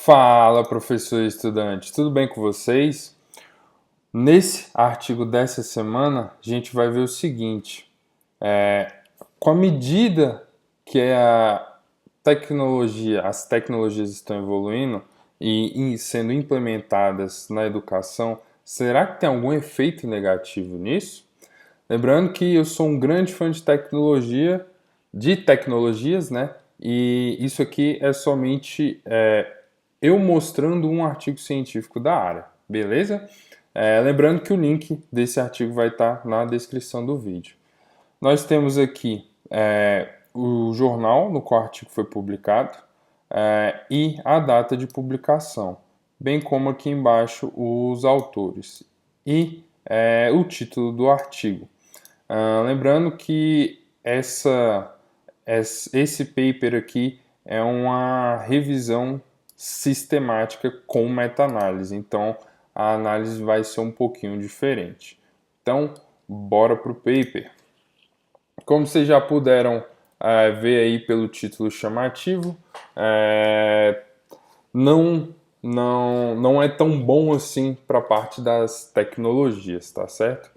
Fala, professor e estudante, tudo bem com vocês? Nesse artigo dessa semana, a gente vai ver o seguinte: com a medida que as tecnologias estão evoluindo e sendo implementadas na educação, será que tem algum efeito negativo nisso? Lembrando que eu sou um grande fã de tecnologias, né? E isso aqui é somente eu mostrando um artigo científico da área, beleza? Lembrando que o link desse artigo vai estar na descrição do vídeo. Nós temos aqui o jornal no qual o artigo foi publicado e a data de publicação, bem como aqui embaixo os autores e o título do artigo. Lembrando que esse paper aqui é uma revisão sistemática com meta-análise, então a análise vai ser um pouquinho diferente. Então, bora para o paper. Como vocês já puderam ver aí pelo título chamativo, não é tão bom assim para a parte das tecnologias, tá certo?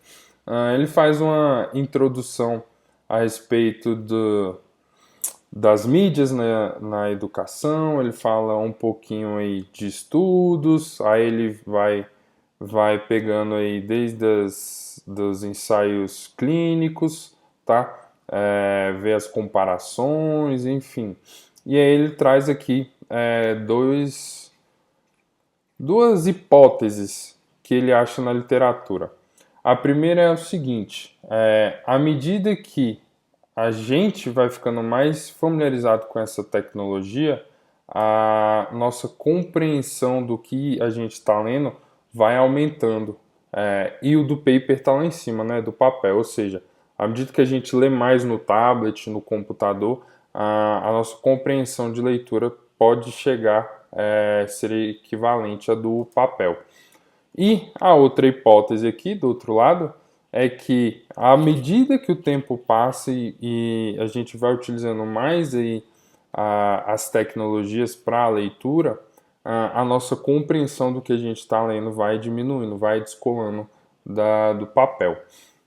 Ele faz uma introdução a respeito das mídias na educação, ele fala um pouquinho aí de estudos, aí ele vai pegando aí desde dos ensaios clínicos, tá? Ver as comparações, enfim. E aí ele traz aqui duas hipóteses que ele acha na literatura. A primeira é o seguinte: à medida que a gente vai ficando mais familiarizado com essa tecnologia, a nossa compreensão do que a gente está lendo vai aumentando. E o do paper está lá em cima, né, do papel, ou seja, à medida que a gente lê mais no tablet, no computador, a nossa compreensão de leitura pode chegar a ser equivalente à do papel. E a outra hipótese aqui, do outro lado, é que à medida que o tempo passa e a gente vai utilizando mais aí, as tecnologias para a leitura, a nossa compreensão do que a gente está lendo vai diminuindo, vai descolando do papel.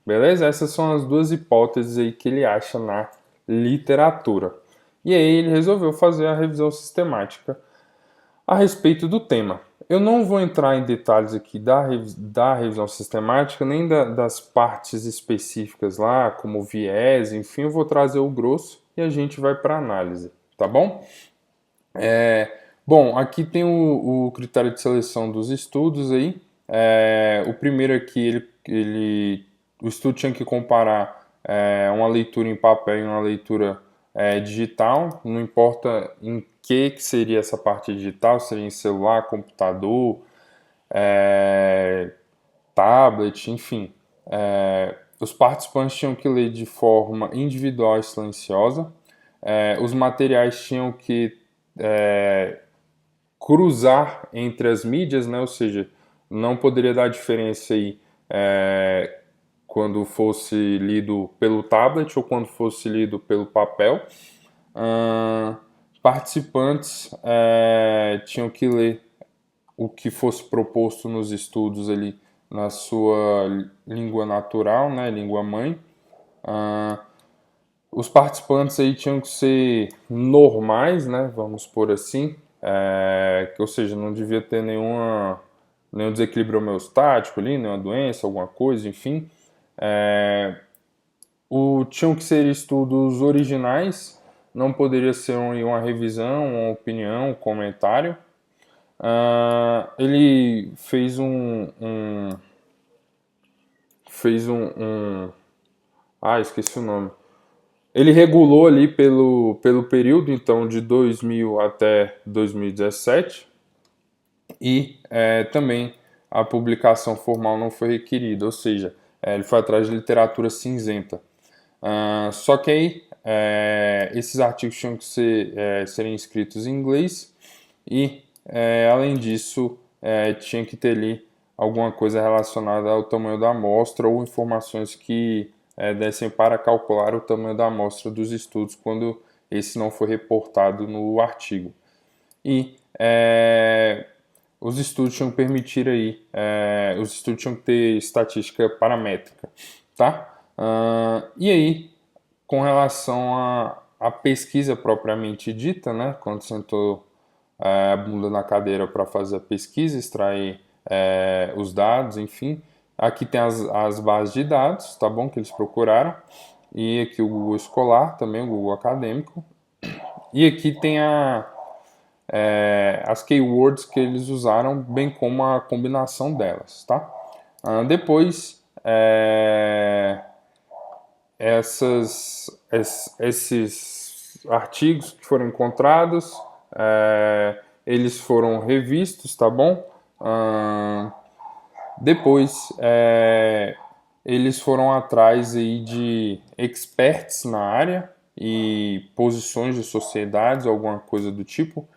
Beleza? Essas são as duas hipóteses aí que ele acha na literatura. E aí ele resolveu fazer a revisão sistemática a respeito do tema. Eu não vou entrar em detalhes aqui da revisão sistemática, nem das partes específicas lá, como viés, enfim, eu vou trazer o grosso e a gente vai para a análise, tá bom? Bom, aqui tem o critério de seleção dos estudos aí. O primeiro aqui, o estudo tinha que comparar uma leitura em papel e uma leitura digital, não importa em que seria essa parte digital, seria em celular, computador, tablet, enfim. Os participantes tinham que ler de forma individual e silenciosa. Os materiais tinham que cruzar entre as mídias, né? Ou seja, não poderia dar diferença aí quando fosse lido pelo tablet ou quando fosse lido pelo papel. Participantes tinham que ler o que fosse proposto nos estudos ali na sua língua natural, né, língua mãe. Os participantes aí tinham que ser normais, né, vamos por assim, ou seja, não devia ter nenhum desequilíbrio homeostático ali, nenhuma doença, alguma coisa, enfim. Tinham que ser estudos originais, não poderia ser uma revisão, uma opinião, um comentário. Ele fez esqueci o nome. Ele regulou ali pelo período, então, de 2000 até 2017, e também a publicação formal não foi requerida, ou seja, ele foi atrás de literatura cinzenta. Só que aí esses artigos tinham que serem escritos em inglês e, além disso, tinha que ter ali alguma coisa relacionada ao tamanho da amostra ou informações que dessem para calcular o tamanho da amostra dos estudos quando esse não foi reportado no artigo. E os estudos tinham que permitir aí, os estudos tinham que ter estatística paramétrica, tá? E aí, com relação à pesquisa propriamente dita, né, quando sentou a bunda na cadeira para fazer a pesquisa, extrair os dados, enfim, aqui tem as bases de dados, tá bom, que eles procuraram, e aqui o Google Escolar, também o Google Acadêmico, e aqui tem as keywords que eles usaram, bem como a combinação delas, tá? Depois, esses artigos que foram encontrados, eles foram revistos, tá bom? Depois, eles foram atrás aí de experts na área e posições de sociedades, alguma coisa do tipo,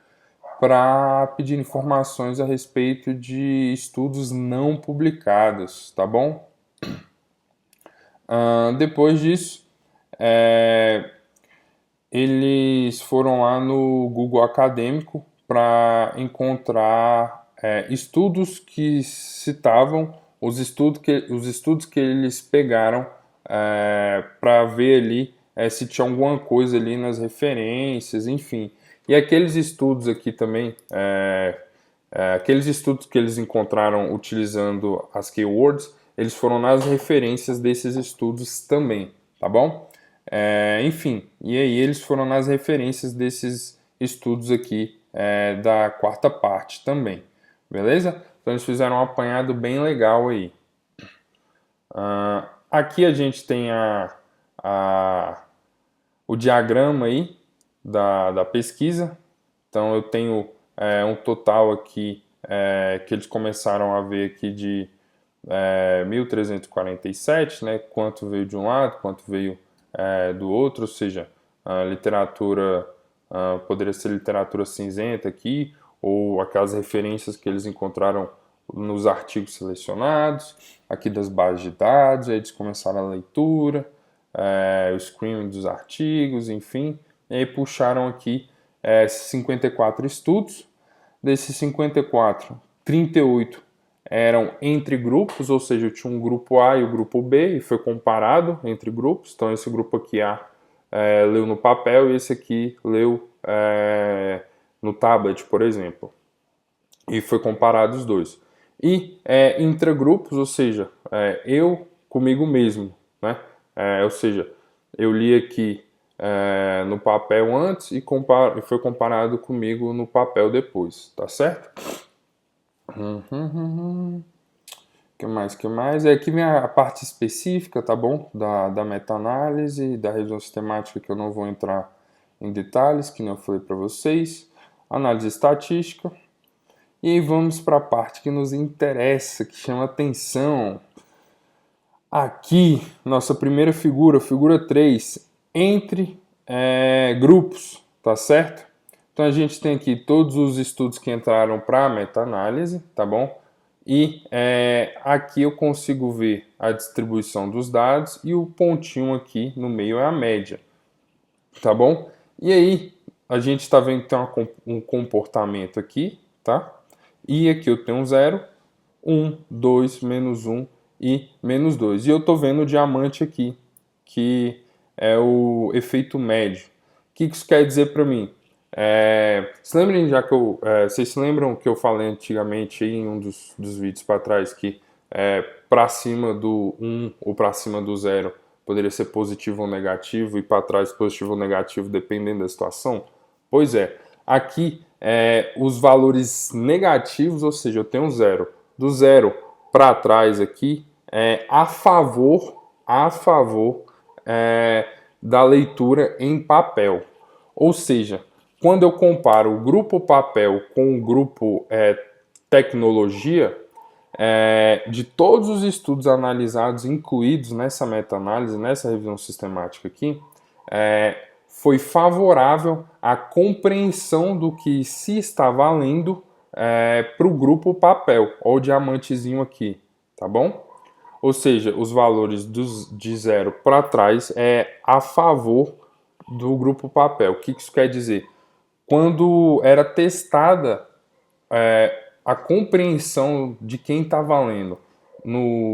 para pedir informações a respeito de estudos não publicados, tá bom? Depois disso, eles foram lá no Google Acadêmico para encontrar estudos que citavam os estudos que eles pegaram para ver ali se tinha alguma coisa ali nas referências, enfim. E aqueles estudos aqui também, aqueles estudos que eles encontraram utilizando as keywords, eles foram nas referências desses estudos também, tá bom? Enfim, e aí eles foram nas referências desses estudos aqui da quarta parte também, beleza? Então eles fizeram um apanhado bem legal aí. Aqui a gente tem o diagrama aí da pesquisa. Então eu tenho um total aqui que eles começaram a ver aqui de 1347, né? Quanto veio de um lado, quanto veio do outro, ou seja, a literatura poderia ser literatura cinzenta aqui, ou aquelas referências que eles encontraram nos artigos selecionados, aqui das bases de dados, aí eles começaram a leitura, o screening dos artigos, enfim, e aí puxaram aqui 54 estudos. Desses 54, 38 eram entre grupos, ou seja, tinha um grupo A e o grupo B, e foi comparado entre grupos. Então, esse grupo aqui A leu no papel e esse aqui leu no tablet, por exemplo. E foi comparado os dois. E intragrupos, ou seja, eu comigo mesmo, né? Ou seja, eu li aqui no papel antes e foi comparado comigo no papel depois, tá certo? Que mais? Aqui vem a parte específica, tá bom? Da meta-análise, da revisão sistemática, que eu não vou entrar em detalhes, que não eu falei para vocês. Análise estatística. E aí vamos para a parte que nos interessa, que chama atenção. Aqui, nossa primeira figura, figura 3, entre grupos, tá certo? Então a gente tem aqui todos os estudos que entraram para a meta-análise, tá bom? E aqui eu consigo ver a distribuição dos dados e o pontinho aqui no meio é a média, tá bom? E aí a gente está vendo que tem um comportamento aqui, tá? E aqui eu tenho um 0, 1, 2, menos 1 e menos 2. E eu estou vendo o diamante aqui, que é o efeito médio. O que isso quer dizer para mim? Vocês se lembram que eu falei antigamente aí, em um dos vídeos para trás que para cima do 1 ou para cima do 0 poderia ser positivo ou negativo e para trás positivo ou negativo dependendo da situação? Pois é, aqui os valores negativos, ou seja, eu tenho um 0. Do 0 para trás aqui a favor da leitura em papel. Ou seja, quando eu comparo o grupo papel com o grupo tecnologia, de todos os estudos analisados, incluídos nessa meta-análise, nessa revisão sistemática aqui, foi favorável à compreensão do que se estava lendo para o grupo papel, ou diamantezinho aqui, tá bom? Ou seja, os valores de 0 para trás a favor do grupo papel. O que isso quer dizer? Quando era testada a compreensão de quem está valendo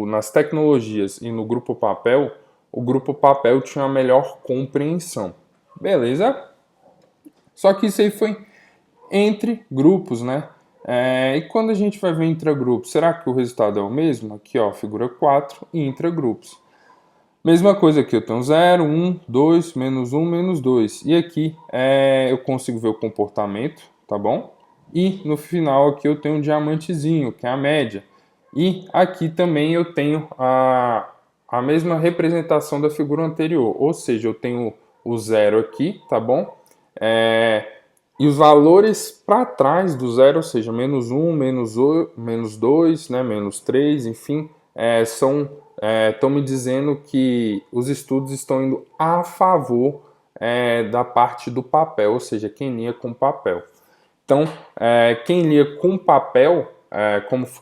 nas tecnologias e no grupo papel, o grupo papel tinha a melhor compreensão. Beleza? Só que isso aí foi entre grupos, né? E quando a gente vai ver intragrupos, será que o resultado é o mesmo? Aqui, ó, figura 4 e intragrupos. Mesma coisa aqui, eu tenho 0, 1, 2, menos 1, menos 2. E aqui eu consigo ver o comportamento, tá bom? E no final aqui eu tenho um diamantezinho, que é a média. E aqui também eu tenho a mesma representação da figura anterior, ou seja, eu tenho o 0 aqui, tá bom? E os valores para trás do 0, ou seja, menos 1, menos 2, né, menos 3, enfim, estão me dizendo que os estudos estão indo a favor da parte do papel, ou seja, quem lia com papel. Então, quem lia com papel,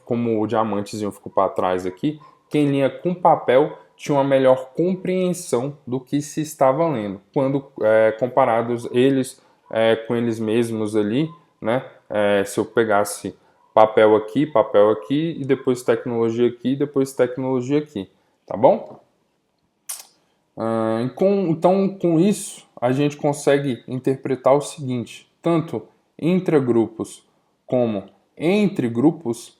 como o diamantezinho ficou para trás aqui, quem lia com papel tinha uma melhor compreensão do que se estava lendo, quando comparados eles com eles mesmos ali, né? Se eu pegasse papel aqui e depois tecnologia aqui, depois tecnologia aqui, tá bom? Então, com isso, a gente consegue interpretar o seguinte: tanto intragrupos como entre grupos,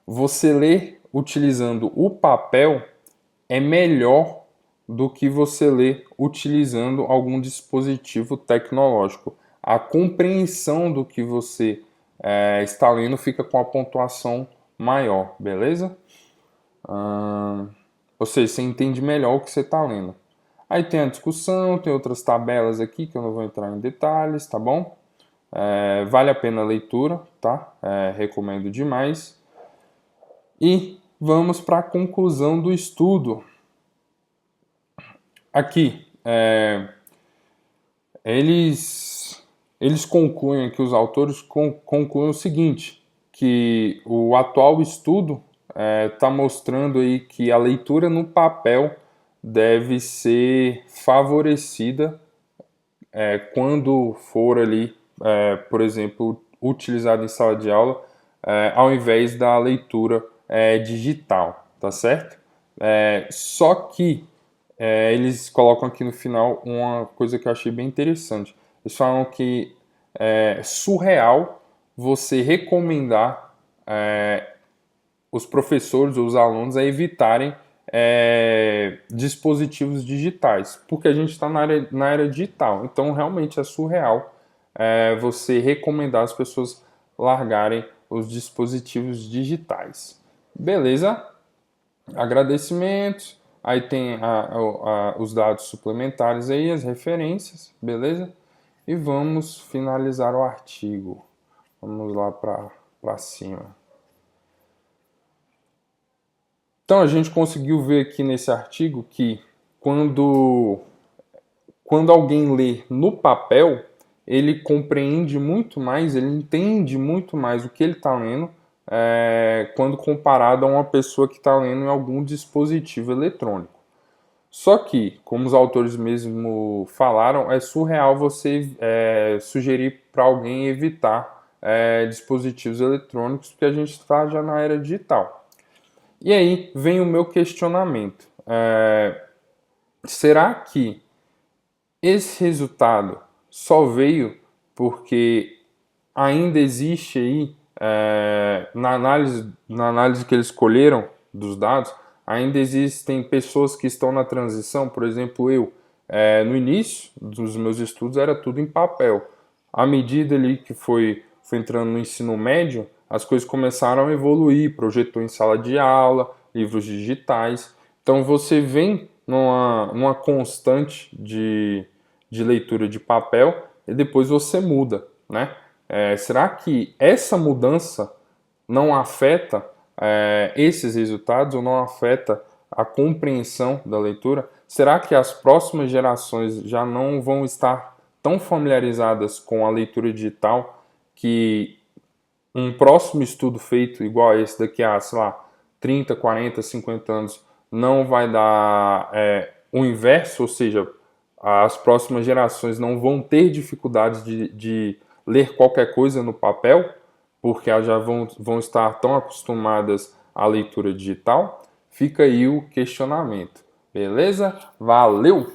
você ler utilizando o papel é melhor do que você ler utilizando algum dispositivo tecnológico. A compreensão do que você está lendo fica com a pontuação maior, beleza? Ou seja, você entende melhor o que você está lendo. Aí tem a discussão, tem outras tabelas aqui que eu não vou entrar em detalhes, tá bom? Vale a pena a leitura, tá? Recomendo demais. E vamos para a conclusão do estudo. Aqui, eles concluem, aqui os autores concluem o seguinte, que o atual estudo está mostrando aí que a leitura no papel deve ser favorecida quando for ali, por exemplo, utilizado em sala de aula, ao invés da leitura digital, tá certo? Só que eles colocam aqui no final uma coisa que eu achei bem interessante. Eles falam que é surreal você recomendar os professores ou os alunos a evitarem dispositivos digitais, porque a gente está na era digital. Então, realmente é surreal você recomendar as pessoas largarem os dispositivos digitais. Beleza? Agradecimentos. Aí tem os dados suplementares aí, as referências, beleza? E vamos finalizar o artigo. Vamos lá para cima. Então a gente conseguiu ver aqui nesse artigo que quando alguém lê no papel, ele compreende muito mais, ele entende muito mais o que ele está lendo quando comparado a uma pessoa que está lendo em algum dispositivo eletrônico. Só que, como os autores mesmo falaram, é surreal você sugerir para alguém evitar dispositivos eletrônicos, porque a gente está já na era digital. E aí vem o meu questionamento. Será que esse resultado só veio porque ainda existe aí, na análise que eles escolheram dos dados, ainda existem pessoas que estão na transição? Por exemplo, eu, no início dos meus estudos era tudo em papel. À medida ali que foi entrando no ensino médio, as coisas começaram a evoluir, projetou em sala de aula, livros digitais. Então você vem numa constante de leitura de papel e depois você muda, né? Será que essa mudança não afeta esses resultados ou não afeta a compreensão da leitura? Será que as próximas gerações já não vão estar tão familiarizadas com a leitura digital que um próximo estudo feito igual a esse daqui a, sei lá, 30, 40, 50 anos não vai dar o inverso, ou seja, as próximas gerações não vão ter dificuldades de ler qualquer coisa no papel, porque elas já vão estar tão acostumadas à leitura digital? Fica aí o questionamento. Beleza? Valeu!